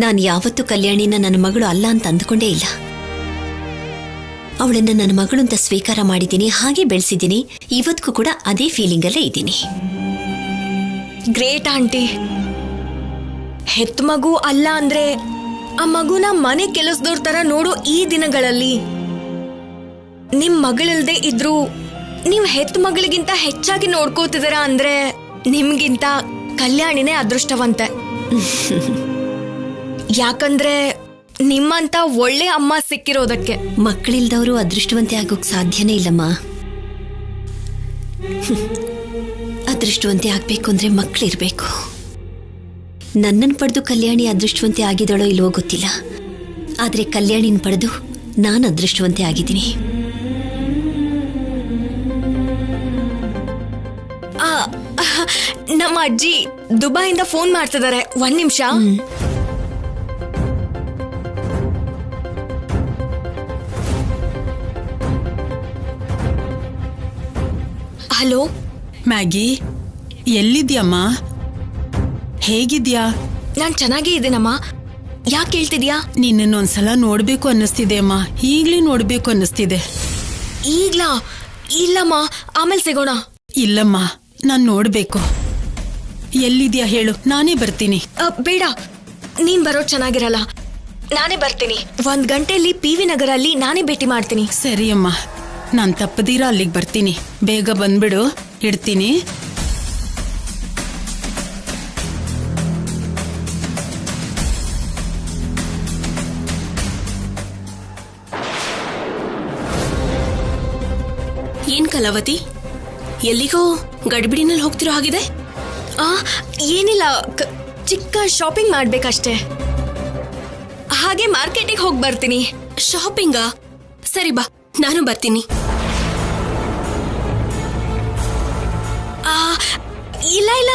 ನಾನು ಯಾವತ್ತೂ ಕಲ್ಯಾಣಿನ ನನ್ನ ಮಗಳು ಅಲ್ಲ ಅಂತ ಅಂದುಕೊಂಡೇ ಇಲ್ಲ. ಅವಳನ್ನ ನನ್ನ ಮಗಳು ಅಂತ ಸ್ವೀಕಾರ ಮಾಡಿದ್ದೀನಿ, ಹಾಗೆ ಬೆಳೆಸಿದ್ದೀನಿ. ಇವತ್ತಿಗೂ ಕೂಡ ಅದೇ ಫೀಲಿಂಗಲ್ಲೇ ಇದ್ದೀನಿ. Great aunty. ಹೆತ್ತ ಮಗು ಅಲ್ಲ ಅಂದ್ರೆ ಆ ಮಗುನ ಮನೆ ಕೆಲಸದವ್ರ ತರ ನೋಡೋ ಈ ದಿನಗಳಲ್ಲಿ ನಿಮ್ ಮಗಳಿಲ್ದೆ ಇದ್ರು ನೀವು ಹೆತ್ತ ಮಗಳಿಗಿಂತ ಹೆಚ್ಚಾಗಿ ನೋಡ್ಕೋತಿದಾರ ಅಂದ್ರೆ ನಿಮ್ಗಿಂತ ಕಲ್ಯಾಣಿನೇ ಅದೃಷ್ಟವಂತೆ. ಯಾಕಂದ್ರೆ ನಿಮ್ಮಂತ ಒಳ್ಳೆ ಅಮ್ಮ ಸಿಕ್ಕಿರೋದಕ್ಕೆ. ಮಕ್ಕಳಿಲ್ದವರು ಅದೃಷ್ಟವಂತೆ ಆಗೋಕ್ ಸಾಧ್ಯನೇ ಇಲ್ಲಮ್ಮ. ಅದೃಷ್ಟವಂತೆ ಆಗ್ಬೇಕು ಅಂದ್ರೆ ಮಕ್ಕಳಿರ್ಬೇಕು. ನನ್ನನ್ನು ಪಡೆದು ಕಲ್ಯಾಣಿ ಅದೃಷ್ಟವಂತೆ ಆಗಿದಳೋ ಇಲ್ವೋ ಗೊತ್ತಿಲ್ಲ, ಆದ್ರೆ ಕಲ್ಯಾಣಿನ ಪಡೆದು ನಾನು ಅದೃಷ್ಟವಂತೆ ಆಗಿದ್ದೀನಿ. ನಮ್ಮ ಅಜ್ಜಿ ದುಬೈಯಿಂದ ಫೋನ್ ಮಾಡ್ತಿದ್ದಾರೆ, 1 ನಿಮಿಷ. ಹಲೋ ಮ್ಯಾಗಿ, ಎಲ್ಲಿದ್ಯಮ್ಮ? ಹೇಗಿದ್ಯಾ? ನಾನ್ ಚೆನ್ನಾಗೇ ಇದ್ದೀನಮ್ಮ. ಯಾಕೆ ಕೇಳ್ತಿದ್ಯಾ? ನಿನ್ನೊಂದ್ಸಲ ನೋಡ್ಬೇಕು ಅನ್ನಿಸ್ತಿದೆ ಅಮ್ಮ, ಈಗ್ಲೇ ನೋಡ್ಬೇಕು ಅನ್ನಿಸ್ತಿದೆ. ಈಗ್ಲಾ? ಇಲ್ಲಮ್ಮ, ಆಮೇಲೆ ಸಿಗೋಣ. ಇಲ್ಲಮ್ಮ, ನಾನ್ ನೋಡ್ಬೇಕು. ಎಲ್ಲಿದ್ಯಾ ಹೇಳು, ನಾನೇ ಬರ್ತೀನಿ. ಬೇಡ, ನೀನ್ ಬರೋದ್ ಚೆನ್ನಾಗಿರಲ್ಲ. ನಾನೇ ಬರ್ತೀನಿ. 1 ಗಂಟೆಯಲ್ಲಿ PV ನಗರಲ್ಲಿ ನಾನೇ ಭೇಟಿ ಮಾಡ್ತೀನಿ. ಸರಿ ಅಮ್ಮ, ನಾನ್ ತಪ್ಪದೀರ ಅಲ್ಲಿಗೆ ಬರ್ತೀನಿ. ಬೇಗ ಬಂದ್ಬಿಡು, ಇಡ್ತೀನಿ. ಏನ್ ಕಲಾವತಿ, ಎಲ್ಲಿಗೋ ಗಡಿಬಿಡಿನಲ್ಲಿ ಹೋಗ್ತಿರೋ ಹಾಗಿದೆ? ಏನಿಲ್ಲ, ಚಿಕ್ಕ ಶಾಪಿಂಗ್ ಮಾಡ್ಬೇಕಷ್ಟೇ. ಹಾಗೆ ಮಾರ್ಕೆಟಿಗೆ ಹೋಗಿ ಬರ್ತೀನಿ. ಶಾಪಿಂಗಾ? ಸರಿ ಬಾ, ನಾನು ಬರ್ತೀನಿ. ಇಲ್ಲ ಇಲ್ಲ,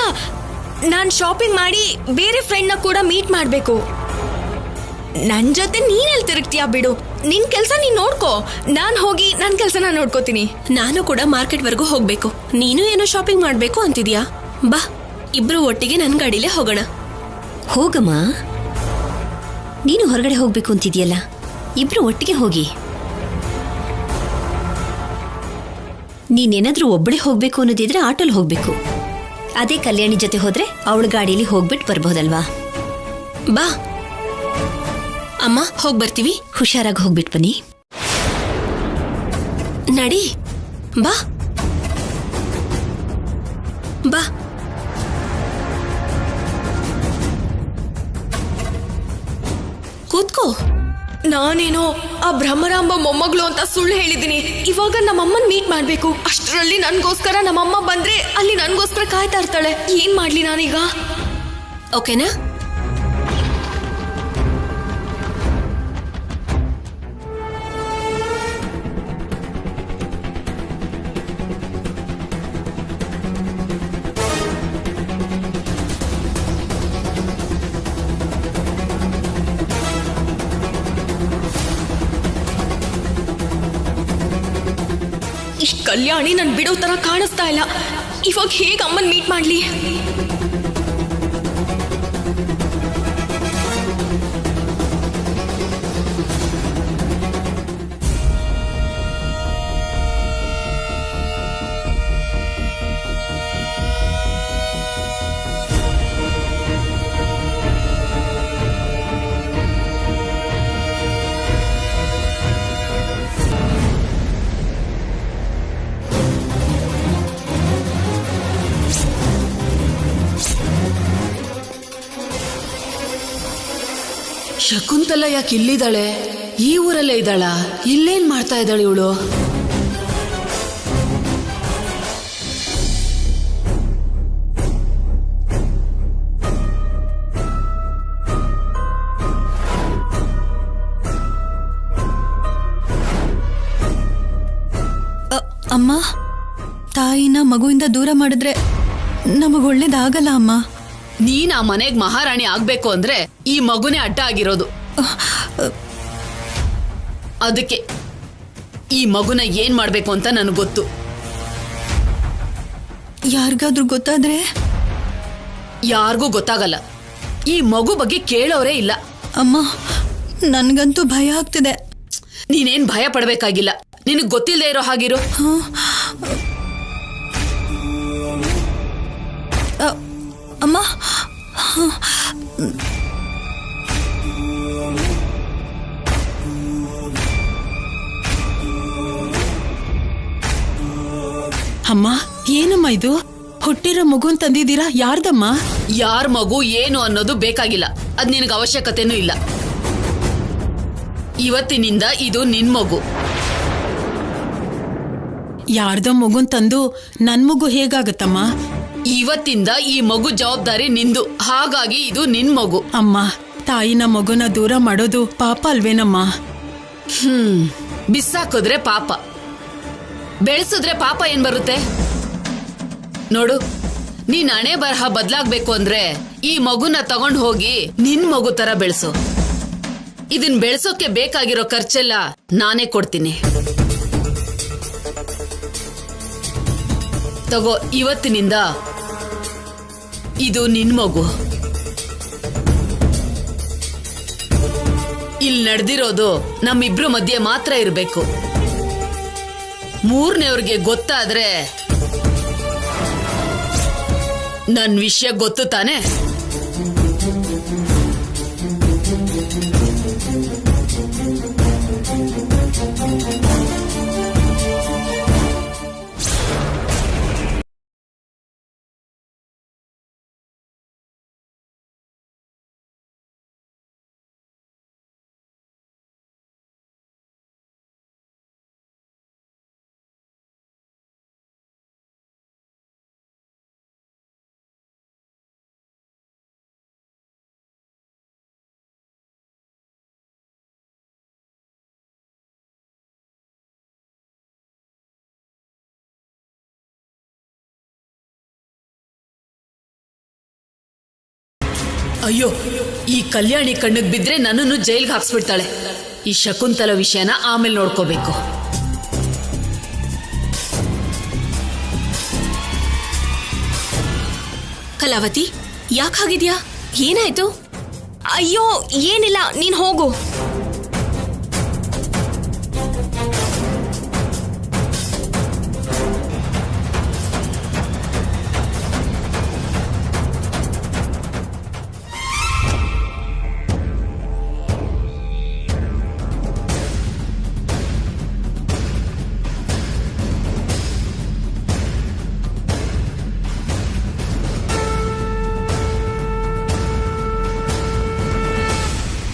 ನಾನ್ ಶಾಪಿಂಗ್ ಮಾಡಿ ಬೇರೆ ಫ್ರೆಂಡ್ನ ಕೂಡ ಮೀಟ್ ಮಾಡ್ಬೇಕು. ನನ್ ಜೊತೆ ನೀನೆಲ್ಲಿ ತಿರುಗ್ತೀಯಾ? ಬಿಡು, ನಿನ್ ಕೆಲ್ಸ ನೀನ್ ನೋಡ್ಕೋ. ನಾನ್ ಹೋಗಿ ನನ್ ಕೆಲ್ಸನ ನೋಡ್ಕೋತೀನಿ. ನಾನು ಕೂಡ ಮಾರ್ಕೆಟ್ ವರ್ಗೂ ಹೋಗ್ಬೇಕು. ನೀನು ಏನೋ ಶಾಪಿಂಗ್ ಮಾಡ್ಬೇಕು ಅಂತಿದ್ಯಾ? ಬಾ, ಇಬ್ರು ಒಟ್ಟಿಗೆ ನನ್ ಗಾಡಿಲೇ ಹೋಗೋಣ. ಹೋಗಮ್ಮ, ನೀನು ಹೊರಗಡೆ ಹೋಗ್ಬೇಕು ಅಂತಿದ್ಯಲ್ಲ, ಇಬ್ರು ಒಟ್ಟಿಗೆ ಹೋಗಿ. ನೀನೇನಾದ್ರೂ ಒಬ್ಬಳೇ ಹೋಗ್ಬೇಕು ಅನ್ನೋದಿದ್ರೆ ಆಟೋಲ್ ಹೋಗ್ಬೇಕು. ಅದೇ ಕಲ್ಯಾಣಿ ಜೊತೆ ಹೋದ್ರೆ ಅವಳ ಗಾಡಿಯಲ್ಲಿ ಹೋಗ್ಬಿಟ್ಟು ಬರ್ಬಹುದಲ್ವಾ? ಬಾ ಅಮ್ಮ, ಹೋಗ್ ಬರ್ತೀವಿ. ಹುಷಾರಾಗಿ ಹೋಗ್ಬಿಟ್ಟು ಬನ್ನಿ. ನಡಿ, ಬಾ ಬಾ. ಕೂತ್ಕೋ. ನಾನೇನೋ ಆ ಬ್ರಹ್ಮರಾಂಬ ಮೊಮ್ಮಗಳು ಅಂತ ಸುಳ್ಳು ಹೇಳಿದೀನಿ. ಇವಾಗ ನಮ್ಮಮ್ಮನ್ ಮೀಟ್ ಮಾಡ್ಬೇಕು. ಅಷ್ಟರಲ್ಲಿ ನನ್ಗೋಸ್ಕರ ನಮ್ಮಮ್ಮ ಬಂದ್ರೆ ಅಲ್ಲಿ ನನ್ಗೋಸ್ಕರ ಕಾಯ್ತಾ ಇರ್ತಾಳೆ. ಏನ್ ಮಾಡ್ಲಿ ನಾನೀಗ? ಓಕೆನಾ? ಕಲ್ಯಾಣಿ ನನ್ ಬಿಡೋ ತರ ಕಾಣಿಸ್ತಾ ಇಲ್ಲ. ಇವಾಗ ಹೇಗೆ ಅಮ್ಮನ್ ಮೀಟ್ ಮಾಡ್ಲಿ? ಶಕುಂತಲ ಯಾಕೆ ಇಲ್ಲಿದ್ದಾಳೆ? ಈ ಊರಲ್ಲೇ ಇದ್ದಾಳ? ಇಲ್ಲೇನ್ ಮಾಡ್ತಾ ಇದ್ದಾಳೆ ಇವಳು? ಅಮ್ಮ, ತಾಯಿನ ಮಗುವಿಂದ ದೂರ ಮಾಡಿದ್ರೆ ನಮಗೊಳ್ಳೇದಾಗಲ್ಲ ಅಮ್ಮ. ನೀನ್ ಆ ಮನೆಗ್ ಮಹಾರಾಣಿ ಆಗ್ಬೇಕು ಅಂದ್ರೆ ಈ ಮಗುನೇ ಅಡ್ಡ ಆಗಿರೋದು. ಅದಕ್ಕೆ ಈ ಮಗುನ ಏನ್ ಮಾಡ್ಬೇಕು ಅಂತ ನನಗೆ ಗೊತ್ತು. ಯಾರಿಗಾದ್ರೂ ಗೊತ್ತಾದ್ರೆ? ಯಾರಿಗೂ ಗೊತ್ತಾಗಲ್ಲ. ಈ ಮಗು ಬಗ್ಗೆ ಕೇಳೋರೇ ಇಲ್ಲ. ಅಮ್ಮ ನನ್ಗಂತೂ ಭಯ ಆಗ್ತಿದೆ. ನೀನೇನ್ ಭಯ ಪಡ್ಬೇಕಾಗಿಲ್ಲ. ನಿನಗ್ ಗೊತ್ತಿಲ್ಲದೆ ಇರೋ ಹಾಗಿರು. ಅಮ್ಮ ಅಮ್ಮ ಏನಮ್ಮ ಇದು? ಹುಟ್ಟಿರೋ ಮಗುನ್ ತಂದಿದ್ದೀರಾ? ಯಾರ್ದಮ್ಮ? ಯಾರ್ ಮಗು ಏನು ಅನ್ನೋದು ಬೇಕಾಗಿಲ್ಲ. ಅದ್ ನಿನಗೆ ಅವಶ್ಯಕತೆನೂ ಇಲ್ಲ. ಇವತ್ತಿನಿಂದ ಇದು ನಿನ್ ಮಗು. ಯಾರ್ದೋ ಮಗುನ್ ತಂದು ನನ್ ಮಗು ಹೇಗಾಗತ್ತಮ್ಮ? ಇವತ್ತಿಂದ ಈ ಮಗು ಜವಾಬ್ದಾರಿ ನಿಂದು. ಹಾಗಾಗಿ ಇದು ನಿನ್ ಮಗು. ಅಮ್ಮ, ತಾಯಿನ ಮಗುನ ದೂರ ಮಾಡೋದು ಪಾಪ ಅಲ್ವೇನಮ್ಮ? ಬಿಸಾಕಿದ್ರೆ ಪಾಪ, ಬೆಳೆಸಿದ್ರೆ ಪಾಪ ಏನ್ ಬರುತ್ತೆ? ನೋಡು, ನೀನ್ ಹಣೆ ಬರಹ ಬದ್ಲಾಗ್ಬೇಕು ಅಂದ್ರೆ ಈ ಮಗುನ ತಗೊಂಡ್ ಹೋಗಿ ನಿನ್ ಮಗು ತರ ಬೆಳೆಸು. ಇದನ್ ಬೆಳೆಸೋಕೆ ಬೇಕಾಗಿರೋ ಖರ್ಚೆಲ್ಲ ನಾನೇ ಕೊಡ್ತೀನಿ. ತಗೋ, ಇವತ್ತಿನಿಂದ ಇದು ನಿನ್ ಮಗು. ಇಲ್ಲಿ ನಡೆದಿರೋದು ನಮ್ಮಿಬ್ರು ಮಧ್ಯೆ ಮಾತ್ರ ಇರ್ಬೇಕು. ಮೂರನೇವ್ರಿಗೆ ಗೊತ್ತಾದ್ರೆ ನನ್ ವಿಷಯ ಗೊತ್ತು ತಾನೆ? ಅಯ್ಯೋ, ಈ ಕಲ್ಯಾಣಿ ಕಣ್ಣಿಗೆ ಬಿದ್ರೆ ನನ್ನನ್ನು ಜೈಲ್ಗೆ ಹಾಕ್ಸ್ಬಿಡ್ತಾಳೆ. ಈ ಶಕುಂತಲ ವಿಷಯನ ಆಮೇಲೆ ನೋಡ್ಕೋಬೇಕು. ಕಲಾವತಿ, ಯಾಕಾಗಿದ್ಯಾ? ಏನಾಯ್ತು? ಅಯ್ಯೋ ಏನಿಲ್ಲ, ನೀನ್ ಹೋಗು.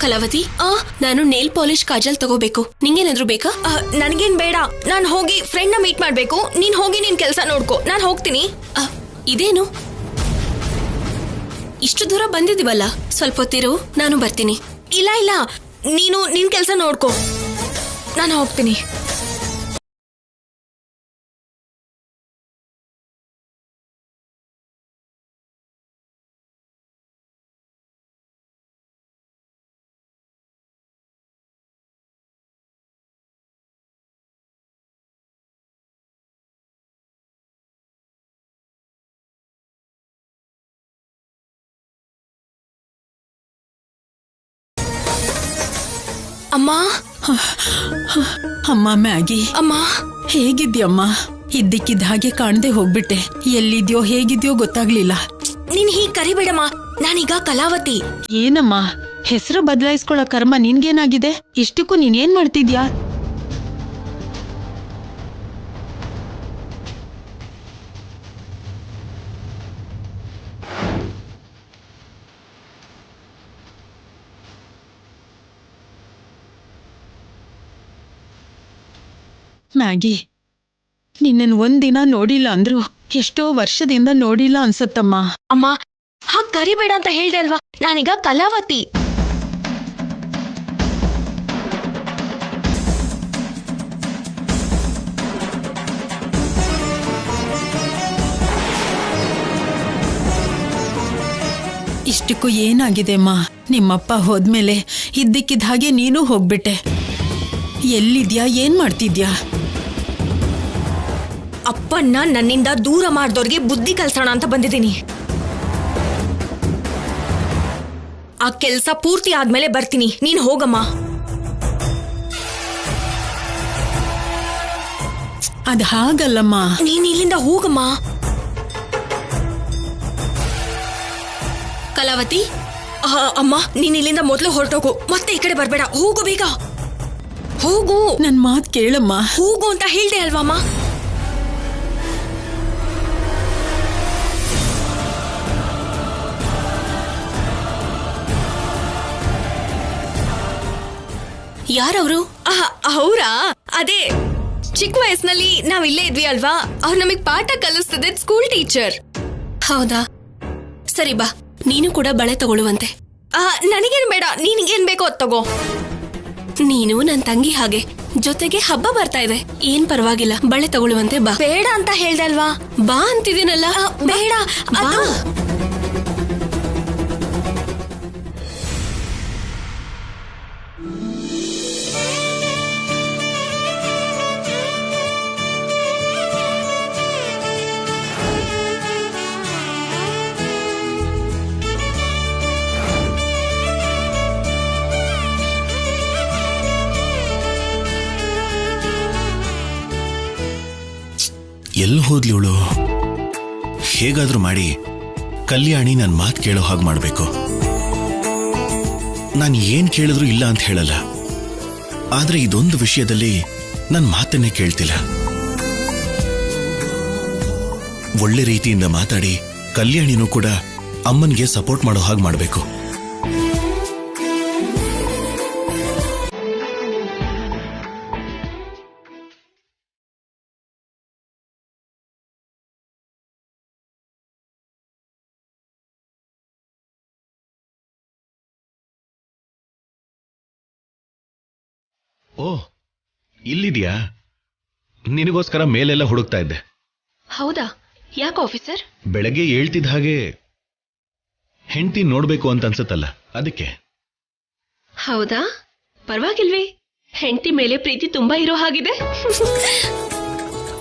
ಕಲಾವತಿ, ನಾನು ನೇಲ್ ಪಾಲಿಶ್ ಕಾಜಲ್ ತಗೋಬೇಕು. ನಿಂಗೇನಾದ್ರೂ ಬೇಕಾ? ನನ್ಗೇನ್ ಬೇಡ. ನಾನ್ ಹೋಗಿ ಫ್ರೆಂಡ್ ನ ಮೀಟ್ ಮಾಡ್ಬೇಕು. ನೀನ್ ಹೋಗಿ ನಿನ್ ಕೆಲ್ಸ ನೋಡ್ಕೋ, ನಾನ್ ಹೋಗ್ತೀನಿ. ಇದೇನು ಇಷ್ಟು ದೂರ ಬಂದಿದ್ದೀವಲ್ಲ? ಸ್ವಲ್ಪ ಹೊತ್ತಿರು, ನಾನು ಬರ್ತೀನಿ. ಇಲ್ಲ ಇಲ್ಲ, ನೀನು ನಿನ್ ಕೆಲ್ಸ ನೋಡ್ಕೋ, ನಾನು ಹೋಗ್ತೀನಿ. ಅಮ್ಮ, ಅಮ್ಮ ಮ್ಯಾಗಿ, ಅಮ್ಮ ಹೇಗಿದ್ಯಮ್ಮ? ಇದ್ದಕ್ಕಿದ್ದ ಹಾಗೆ ಕಾಣದೆ ಹೋಗ್ಬಿಟ್ಟೆ. ಎಲ್ಲಿದ್ಯೋ ಹೇಗಿದ್ಯೋ ಗೊತ್ತಾಗ್ಲಿಲ್ಲ. ನೀನ್ ಹೀಗ್ ಕರಿಬೇಡಮ್ಮ, ನಾನೀಗ ಕಲಾವತಿ. ಏನಮ್ಮ, ಹೆಸರು ಬದಲಾಯಿಸ್ಕೊಳ್ಳೋ ಕರ್ಮ ನಿನ್ಗೇನಾಗಿದೆ? ಇಷ್ಟಕ್ಕೂ ನೀನೇನ್ ಮಾಡ್ತಿದ್ಯಾ? ಮ್ಯಾಗಿ, ನಿನ್ನನ್ ಒಂದಿನ ನೋಡಿಲ್ಲ ಅಂದ್ರು ಎಷ್ಟೋ ವರ್ಷದಿಂದ ನೋಡಿಲ್ಲ ಅನ್ಸತ್ತಮ್ಮ. ಅಮ್ಮ, ಹಾಗ್ ಕರಿಬೇಡ ಅಂತ ಹೇಳ್ದೆ ಅಲ್ವಾ? ನಾನೀಗ ಕಲಾವತಿ. ಇಷ್ಟಕ್ಕೂ ಏನಾಗಿದೆ ಅಮ್ಮ? ನಿಮ್ಮಪ್ಪ ಹೋದ್ಮೇಲೆ ಇದ್ದಕ್ಕಿದ್ದ ಹಾಗೆ ನೀನು ಹೋಗ್ಬಿಟ್ಟೆ. ಎಲ್ಲಿದ್ಯಾ? ಏನ್ ಮಾಡ್ತಿದ್ಯಾ? ಅಪ್ಪನ್ನ ನನ್ನಿಂದ ದೂರ ಮಾಡ್ದವ್ರಿಗೆ ಬುದ್ಧಿ ಕಲ್ಸೋಣ ಅಂತ ಬಂದಿದ್ದೀನಿ. ಆ ಕೆಲ್ಸ ಪೂರ್ತಿ ಆದ್ಮೇಲೆ ಬರ್ತೀನಿ, ನೀನ್ ಹೋಗಮ್ಮ. ಅದ್ ಹಾಗಲ್ಲಮ್ಮ. ನೀನ್ ಇಲ್ಲಿಂದ ಹೋಗಮ್ಮ. ಕಲಾವತಿ, ಅಮ್ಮ ನೀನ್ ಇಲ್ಲಿಂದ ಮೊದ್ಲು ಹೊರಟೋಗು, ಮತ್ತೆ ಈ ಕಡೆ ಬರ್ಬೇಡ. ಹೋಗು ಬೇಗ, ಹೋಗು. ನನ್ ಮಾತ್ ಕೇಳಮ್ಮ. ಹೋಗು ಅಂತ ಹೇಳ್ದೆ ಅಲ್ವಮ್ಮ. ಯಾರವರು? ಅವರಾ? ಅದೇ ಚಿಕ್ಕ ವಯಸ್ಸಿನಲ್ಲಿ ನಾವ್ ಇಲ್ಲೇ ಇದ್ವಿ ಅಲ್ವಾ, ಅವ್ರು ನಮಗ್ ಪಾಠ ಕಲಿಸ್ತಿದ್ದ ಸ್ಕೂಲ್ ಟೀಚರ್. ಹೌದಾ, ಸರಿ ಬಾ, ನೀನು ಕೂಡ ಬಳೆ ತಗೊಳ್ಳುವಂತೆ. ನನಗೇನ್ ಬೇಡ, ನಿನಗೇನ್ ಬೇಕೋ ಅದ್ ತಗೋ. ನೀನು ನನ್ ತಂಗಿ ಹಾಗೆ, ಜೊತೆಗೆ ಹಬ್ಬ ಬರ್ತಾ ಇದೆ, ಏನ್ ಪರವಾಗಿಲ್ಲ, ಬಳೆ ತಗೊಳ್ಳುವಂತೆ ಬಾ. ಬೇಡ ಅಂತ ಹೇಳ್ದಲ್ವಾ? ಬಾ ಅಂತಿದ್ದೀನಲ್ಲ. ಬೇಡ, ಬಾ. ಎಲ್ಲಿ ಹೋದ್ಲಿ ಇವಳು? ಹೇಗಾದ್ರೂ ಮಾಡಿ ಕಲ್ಯಾಣಿ ನನ್ನ ಮಾತು ಕೇಳೋ ಹಾಗೆ ಮಾಡಬೇಕು. ನಾನು ಏನ್ ಕೇಳಿದ್ರು ಇಲ್ಲ ಅಂತ ಹೇಳಲ್ಲ, ಆದ್ರೆ ಇದೊಂದು ವಿಷಯದಲ್ಲಿ ನನ್ನ ಮಾತನ್ನೇ ಕೇಳ್ತಿಲ್ಲ. ಒಳ್ಳೆ ರೀತಿಯಿಂದ ಮಾತಾಡಿ ಕಲ್ಯಾಣಿನೂ ಕೂಡ ಅಮ್ಮನಿಗೆ ಸಪೋರ್ಟ್ ಮಾಡೋ ಹಾಗೆ ಮಾಡಬೇಕು. ಓ, ಇಲ್ಲಿದ್ಯಾ? ನಿನಗೋಸ್ಕರ ಮೇಲೆಲ್ಲ ಹುಡುಕ್ತಾ ಇದ್ದೆ. ಹೌದಾ, ಯಾಕೆ ಆಫೀಸರ್? ಬೆಳಗ್ಗೆ ಹೇಳ್ತಿದ್ದ ಹಾಗೆ ಹೆಂಡತಿ ನೋಡ್ಬೇಕು ಅಂತ ಅನ್ಸತ್ತಲ್ಲ, ಅದಕ್ಕೆ. ಹೌದಾ, ಪರವಾಗಿಲ್ವೇ? ಹೆಂಡತಿ ಮೇಲೆ ಪ್ರೀತಿ ತುಂಬಾ ಇರೋ ಹಾಗಿದೆ.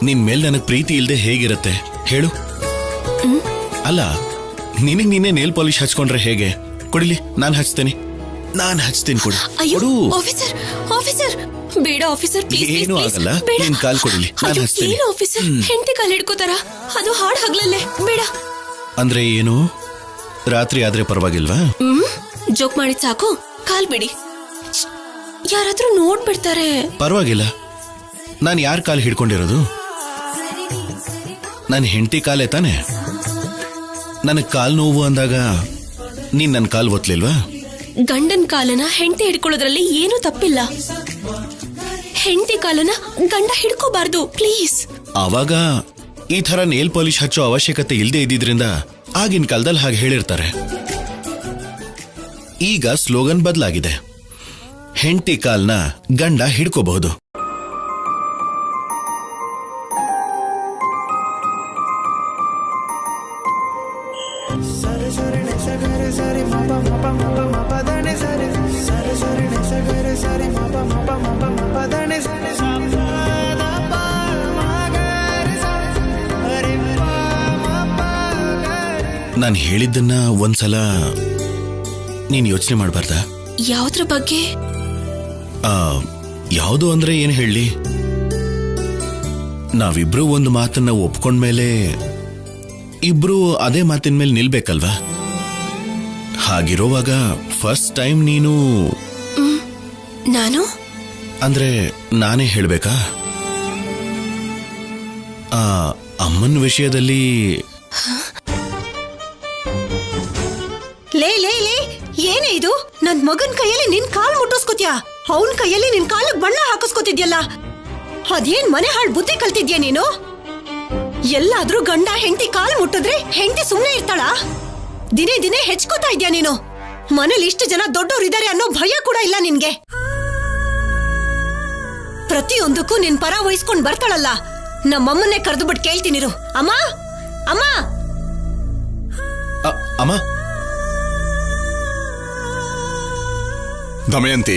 ನಿನ್ ಮೇಲೆ ನನಗ್ ಪ್ರೀತಿ ಇಲ್ದೆ ಹೇಗಿರತ್ತೆ ಹೇಳು? ಅಲ್ಲ, ನಿನಗ್ ನೀನೇ ನೇಲ್ ಪಾಲಿಶ್ ಹಚ್ಕೊಂಡ್ರೆ ಹೇಗೆ? ಕೊಡಿಲಿ, ನಾನು ಹಚ್ತೇನೆ ಕೊಡು. ಅಯ್ಯೋ ಆಫೀಸರ್, ಆಫೀಸರ್ ಬೇಡ ಆಫೀಸರ್, ಪ್ಲೀಸ್. ಏನು ಆಗಲ್ಲ, ನಿನ್ ಕಾಲ್ ಕೊಡಿಲಿ, ನಾನು ಹಚ್ತೇನೆ. ಏನು ಆಫೀಸರ್, ಹೆಂಡತಿ ಕಾಲ್ ಹಿಡ್ಕೋತಾರ? ಅದು ಹಾಡ್ ಹಗ್ಲಲ್ಲೇ, ಬೇಡ. ಅಂದ್ರೆ ಏನು, ರಾತ್ರಿ ಆದ್ರೆ ಪರವಾಗಿಲ್ವಾ? ಜೋಕ್ ಮಾಡಿದ್ ಸಾಕು, ಕಾಲ್ ಬಿಡಿ. ಯಾರಾದ್ರೂ ನೋಡ್ಬಿಡ್ತಾರೆ. ಪರವಾಗಿಲ್ಲ, ನಾನು ಯಾರ ಕಾಲ್ ಹಿಡ್ಕೊಂಡಿರೋದು? ನನ್ನ ಹೆಂಡತಿ ಕಾಲೇ ತಾನೆ. ನನಗ್ ಕಾಲ್ ನೋವು ಅಂದಾಗ ನೀನ್ ನನ್ನ ಕಾಲ್ ಒತ್ಲಿಲ್ವಾ? ಗಂಡನ್ ಕಾಲನ ಹೆಂಡತಿ ಹಿಡ್ಕೊಳ್ಳೋದ್ರಲ್ಲಿ ಏನೂ ತಪ್ಪಿಲ್ಲ. ಹೆಂಡತಿ ಕಾಲನ ಗಂಡ ಹಿಡ್ಕೋಬಾರ್ದು, ಪ್ಲೀಸ್. ಆವಾಗ ಈ ತರ ನೇಲ್ ಪಾಲಿಶ್ ಹಚ್ಚೋ ಅವಶ್ಯಕತೆ ಇಲ್ಲದೆ ಇದ್ದಿದ್ರಿಂದ ಆಗಿನ ಕಾಲದಲ್ಲಿ ಹಾಗೆ ಹೇಳಿರ್ತಾರೆ. ಈಗ ಸ್ಲೋಗನ್ ಬದಲಾಗಿದೆ, ಹೆಂಡತಿ ಕಾಲ್ನ ಗಂಡ ಹಿಡ್ಕೋಬಹುದು. ನಾನು ಹೇಳಿದ್ದನ್ನ ಒಂದ್ಸಲ ನೀನ್ ಯೋಚನೆ ಮಾಡಬಾರ್ದಾ? ಯಾವ್ದ್ರ ಬಗ್ಗೆ? ಯಾವುದು ಅಂದ್ರೆ ಏನ್ ಹೇಳಿ, ನಾವಿಬ್ರು ಒಂದು ಮಾತನ್ನ ಒಪ್ಕೊಂಡ್ಮೇಲೆ ಇಬ್ರು ಅದೇ ಮಾತಿನ ಮೇಲೆ ನಿಲ್ಬೇಕಲ್ವಾ? ಹಾಗಿರುವಾಗ ಫಸ್ಟ್ ಟೈಮ್ ನೀನು ನಾನು ಅಂದ್ರೆ ನಾನೇ ಹೇಳ್ಬೇಕಾ? ಅಮ್ಮನ ವಿಷಯದಲ್ಲಿ ಲೇ ಲೇ ಲೇ, ಏನೇ ಇದು? ನನ್ ಮಗನ್ ಕೈಯಲ್ಲಿ ನಿನ್ ಕಾಲ್ ಮುಟ್ಟಿಸ್ಕೋತ್ಯಾ, ಅವನ್ ಕೈಯಲ್ಲಿ ನಿನ್ ಕಾಲಕ್ ಬಣ್ಣ ಹಾಕಿಸ್ಕೋತಿದ್ಯಲ್ಲ. ಅದೇನ್ ಮನೆ ಹಾಳು ಬುದ್ಧಿ ಕಲ್ತಿದ್ಯಾ ನೀನು? ಎಲ್ಲಾದ್ರೂ ಗಂಡ ಹೆಂಡತಿ ಕಾಲ್ ಮುಟ್ಟಿದ್ರೆ ಹೆಂಡತಿ ಸುಮ್ನೆ ಇರ್ತಾಳ? ದಿನೇ ದಿನೇ ಹೆಚ್ಕೋತಾ ಇದ್ಯಾ ನೀನು. ಮನೇಲಿ ಇಷ್ಟು ಜನ ದೊಡ್ಡವ್ರು ಇದಾರೆ ಅನ್ನೋ ಭಯ ಕೂಡ ಇಲ್ಲ ನಿನ್ಗೆ. ಪ್ರತಿಯೊಂದಕ್ಕೂ ನಿನ್ ಪರ ವಹಿಸ್ಕೊಂಡ್ ಬರ್ತಾಳಲ್ಲ, ನಮ್ಮಮ್ಮನ್ನೇ ಕರೆದು ಬಿಟ್ಟು ಕೇಳ್ತೀನಿರು. ಅಮ್ಮ ಅಮ್ಮ ಅಮ್ಮ. ದಮಯಂತಿ,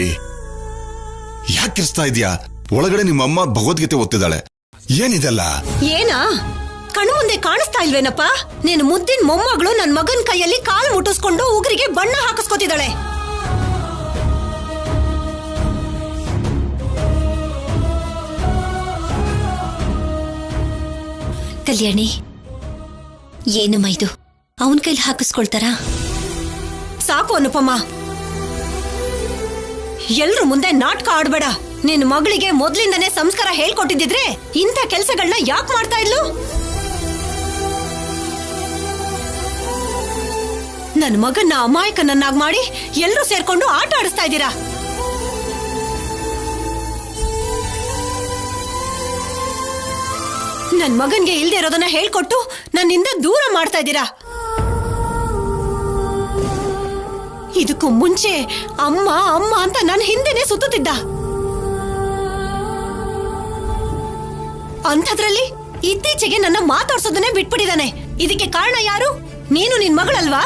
ಯಾಕೆ ಕಿರ್ಸ್ತಾ ಇದ್ಯಾ? ಒಳಗಡೆ ನಿಮ್ಮಮ್ಮ ಭಗವದ್ಗೀತೆ ಓದ್ತಿದ್ದಾಳೆ. ಏನಿದೆಲ್ಲ? ಏನಾ ಕಣ್ಣು ಮುಂದೆ ಕಾಣಿಸ್ತಾ ಇಲ್ವೇನಪ್ಪ? ನೀನು ಮುದ್ದಿನ ಮೊಮ್ಮಗಳು ನನ್ ಮಗನ್ ಕೈಯಲ್ಲಿ ಕಾಲ್ ಮುಟ್ಟಿಸ್ಕೊಂಡು ಉಗುರಿಗೆ ಬಣ್ಣ ಹಾಕಿಸ್ಕೊತಿದ್ದಾಳೆ. ಕಲ್ಯಾಣಿ, ಏನಮ್ಮ ಇದು? ಅವನ ಕೈಲಿ ಹಾಕಿಸ್ಕೊಳ್ತಾರಾ? ಸಾಕು ಅನುಪಮ್ಮ, ಎಲ್ರು ಮುಂದೆ ನಾಟಕ ಆಡ್ಬೇಡ. ನಿನ್ ಮಗಳಿಗೆ ಮೊದ್ಲಿಂದನೇ ಸಂಸ್ಕಾರ ಹೇಳ್ಕೊಟ್ಟಿದ್ರೆ ಇಂಥ ಕೆಲ್ಸಗಳನ್ನ ಯಾಕೆ ಮಾಡ್ತಾ ಇದ್ಲು? ನನ್ ಮಗನ್ನ ಅಮಾಯಕನನ್ನಾಗಿ ಮಾಡಿ ಎಲ್ರೂ ಸೇರ್ಕೊಂಡು ಆಟ ಆಡಿಸ್ತಾ ಇದ್ದೀರಾ. ನನ್ ಮಗನ್ಗೆ ಇಲ್ದೇ ಇರೋದನ್ನ ಹೇಳ್ಕೊಟ್ಟು ನನ್ನಿಂದ ದೂರ ಮಾಡ್ತಾ ಇದ್ದೀರಾ. ಇದಕ್ಕೂ ಮುಂಚೆ ಅಮ್ಮ ಅಮ್ಮ ಅಂತ ನನ್ನ ಹಿಂದೆನೆ ಸುತ್ತುತ್ತಿದ್ದ. ಅಂಥದ್ರಲ್ಲಿ ಇತ್ತೀಚೆಗೆ ನನ್ನ ಮಾತಾಡ್ಸೋದನ್ನೇ ಬಿಟ್ಬಿಟ್ಟಿದ್ದಾನೆ. ಇದಕ್ಕೆ ಕಾರಣ ಯಾರು? ನೀನು ನಿನ್ ಮಗಳಲ್ವಾ?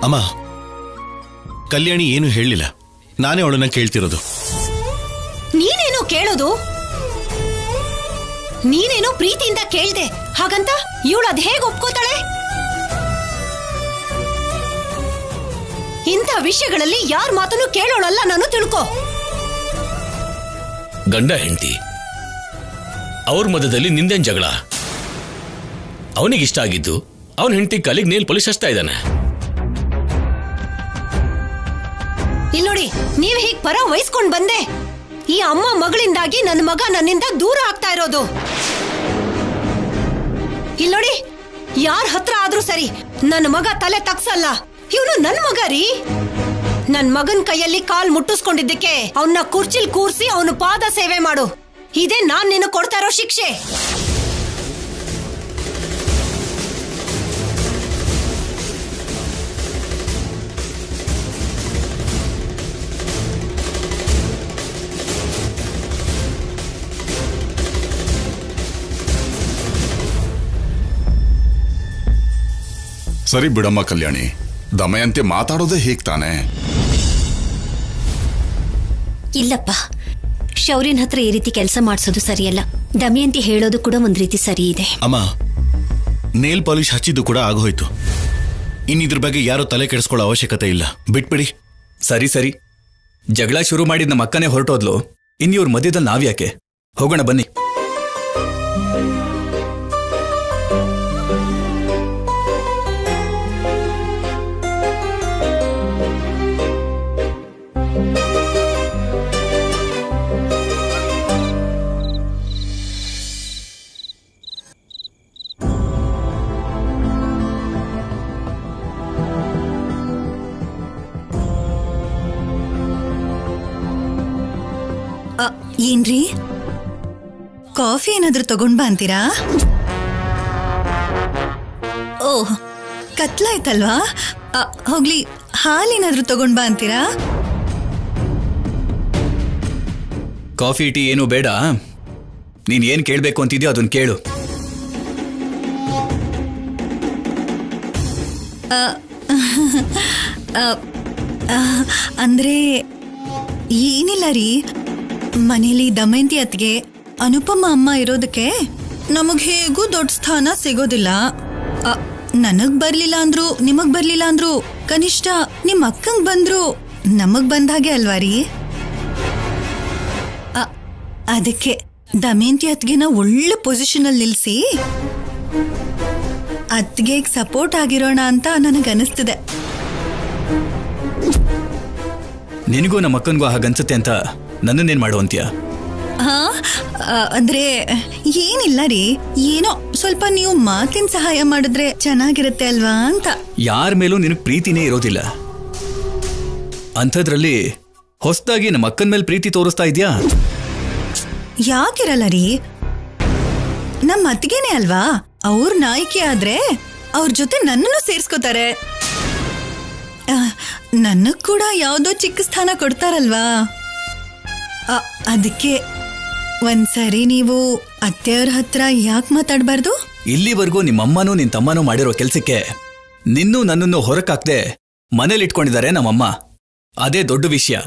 ಅಮ್ಮ, ಕಲ್ಯಾಣಿ ಏನು ಹೇಳಿಲ್ಲ. ನಾನೇ ಅವಳನ್ನ ಕೇಳ್ತಿರೋದು. ನೀನೇನೋ ಕೇಳೋದು? ನೀನೇನೋ ಪ್ರೀತಿಯಿಂದ ಕೇಳ್ದೆ, ಹಾಗಂತ ಇವಳು ಅದ್ ಹೇಗೆ ಒಪ್ಕೋತಾಳೆ? ಇಂಥ ವಿಷಯಗಳಲ್ಲಿ ಯಾರ ಮಾತನ್ನು ಕೇಳೋಳಲ್ಲ ನಾನು, ತಿಳ್ಕೊ. ಗಂಡ ಹೆಂಡತಿ ಅವ್ರ ಮಧ್ಯದಲ್ಲಿ ನಿಂದೇನ್ ಜಗಳ? ಅವನಿಗಿಷ್ಟ ಆಗಿದ್ದು ಅವನ ಹೆಂಡತಿ ಕಲಿಗ್ ನೇಲ್ ಪಾಲಿಶ್ ಹಚ್ತಾ ಇದ್ದಾನೆ. ಇಲ್ನೋಡಿ, ನೀವ್ ಹೀಗ್ ಪರ ವಹಿಸ್ಕೊಂಡ್ ಬಂದೆ. ಈ ಅಮ್ಮ ಮಗಳಿಂದಾಗಿ ನನ್ನ ಮಗ ನನ್ನಿಂದ ದೂರ ಆಗ್ತಾ ಇರೋದು. ಇಲ್ನೋಡಿ, ಯಾರ ಹತ್ರ ಆದ್ರೂ ಸರಿ, ನನ್ನ ಮಗ ತಲೆ ತಗ್ಸಲ್ಲ. ಇವನು ನನ್ ಮಗ ರೀ. ನನ್ ಮಗನ್ ಕೈಯಲ್ಲಿ ಕಾಲ್ ಮುಟ್ಟಿಸ್ಕೊಂಡಿದ್ದಕ್ಕೆ ಅವನ್ನ ಕುರ್ಚಿಲ್ ಕೂರ್ಸಿ ಅವನು ಪಾದ ಸೇವೆ ಮಾಡು. ಇದೇ ನಾನ್ ನಿನ್ನ ಕೊಡ್ತಾ ಇರೋ ಶಿಕ್ಷೆ. ಸರಿ ಬಿಡಮ್ಮ ಕಲ್ಯಾಣಿ, ದಮಯಂತಿ ಮಾತಾಡೋದೇ ಹೀಗ್ ತಾನೆ. ಇಲ್ಲಪ್ಪ, ಶೌರ್ಯನ್ ಹತ್ರ ಈ ರೀತಿ ಕೆಲಸ ಮಾಡಿಸೋದು ಸರಿಯಲ್ಲ. ದಮಯಂತಿ ಹೇಳೋದು ಕೂಡ ಒಂದ್ ರೀತಿ ಸರಿ ಇದೆ. ಅಮ್ಮ, ನೇಲ್ ಪಾಲಿಶ್ ಹಚ್ಚಿದ್ದು ಕೂಡ ಆಗೋಯ್ತು. ಇನ್ನಿದ್ರ ಬಗ್ಗೆ ಯಾರೋ ತಲೆ ಕೆಡಿಸ್ಕೊಳ್ಳೋ ಅವಶ್ಯಕತೆ ಇಲ್ಲ. ಬಿಟ್ಬಿಡಿ. ಸರಿ ಸರಿ, ಜಗಳ ಶುರು ಮಾಡಿದ ನಮ್ಮ ಅಕ್ಕನೇ ಹೊರಟೋದ್ಲು. ಇನ್ಯೂರ್ ಮಧ್ಯದಲ್ಲಿ ನಾವ್ಯಾಕೆ? ಹೋಗೋಣ ಬನ್ನಿ. ಏನ್ರಿ, ಕಾಫಿ ಏನಾದ್ರೂ ತಗೊಂಡ್ ಬಾ ಅಂತೀರಾ? ಓಹ್, ಕತ್ಲಾಯ್ತಲ್ವಾ? ಹೋಗ್ಲಿ, ಹಾಲೇನಾದ್ರೂ ತಗೊಂಡ್ ಬಾ ಅಂತೀರಾ? ಕಾಫಿ ಟೀ ಏನು ಬೇಡ. ನೀನ್ ಏನ್ ಕೇಳ್ಬೇಕು ಅಂತಿದ್ಯೋ ಅದನ್ನ ಕೇಳು. ಅಂದ್ರೆ ಏನಿಲ್ಲ ರೀ, ಮನೇಲಿ ದಮಯಂತಿ ಅತ್ಗೆ ಅನುಪಮ ಅಮ್ಮ ಇರೋದಕ್ಕೆ ನಮಗ್ ಹೇಗೂ ದೊಡ್ಡ ಸ್ಥಾನ ಸಿಗೋದಿಲ್ಲ. ನನಗ್ ಬರ್ಲಿಲ್ಲ ಅಂದ್ರು, ನಿಮಗ್ ಬರ್ಲಿಲ್ಲ ಅಂದ್ರು, ಕನಿಷ್ಠ ನಿಮ್ ಅಕ್ಕಂಗ್ ಬಂದ್ರು ನಮಗ್ ಬಂದಾಗೆ ಅಲ್ವಾ ರೀ? ಅದಕ್ಕೆ ದಮಯಂತಿ ಅತ್ಗೆನ ಒಳ್ಳೆ ಪೊಸಿಷನ್ ಅಲ್ಲಿ ನಿಲ್ಸಿ ಅತ್ಗೆ ಸಪೋರ್ಟ್ ಆಗಿರೋಣ ಅಂತ ನನಗನ್ನಿಸ್ತಿದೆ. ನಿನಗೂ ನಮ್ಮ ಅಕ್ಕನ್ಗೂ ಹಾಗನ್ಸುತ್ತೆ ಅಂತ ನನ್ನನ್ನೇನ್ ಮಾಡುವಂತ್ಯ? ಅಂದ್ರೆ ಏನಿಲ್ಲ ರೀ, ಏನೋ ಸ್ವಲ್ಪ ನೀವು ಮಾತಿನ ಸಹಾಯ ಮಾಡಿದ್ರೆ ಚೆನ್ನಾಗಿರುತ್ತೆ ಅಲ್ವಾ ಅಂತ. ಯಾರ ಮೇಲೂ ನಿನಗ್ ಪ್ರೀತಿನೇ ಇರೋದಿಲ್ಲ. ಅಂಥದ್ರಲ್ಲಿ ಹೊಸದಾಗಿ ನಮ್ಮ ಅಕ್ಕನ ಮೇಲೆ ಪ್ರೀತಿ ತೋರಿಸ್ತಾ ಇದ್ಯಾ? ಯಾಕಿರಲ್ಲ ರೀ, ನಮ್ಮ ಅತ್ತಿಗೆನೆ ಅಲ್ವಾ, ಅವ್ರ ನಾಯಕಿ ಆದ್ರೆ ಅವ್ರ ಜೊತೆ ನನ್ನನ್ನು ಸೇರ್ಸ್ಕೋತಾರೆ. ನನಗ್ ಕೂಡ ಯಾವ್ದೋ ಚಿಕ್ಕ ಸ್ಥಾನ ಕೊಡ್ತಾರಲ್ವಾ, ಅದಕ್ಕೆ ಒಂದ್ಸರಿ ನೀವು ಅತ್ತೆಯವ್ರ ಹತ್ರ ಯಾಕೆ ಮಾತಾಡ್ಬಾರ್ದು? ಇಲ್ಲಿವರೆಗೂ ನಿಮ್ಮಮ್ಮನೂ ನಿನ್ ತಮ್ಮನೂ ಮಾಡಿರೋ ಕೆಲ್ಸಕ್ಕೆ ನಿನ್ನೂ ನನ್ನನ್ನು ಹೊರಕಾಕ್ದೆ ಮನೇಲಿ ಇಟ್ಕೊಂಡಿದ್ದಾರೆ ನಮ್ಮಮ್ಮ. ಅದೇ ದೊಡ್ಡ ವಿಷಯ.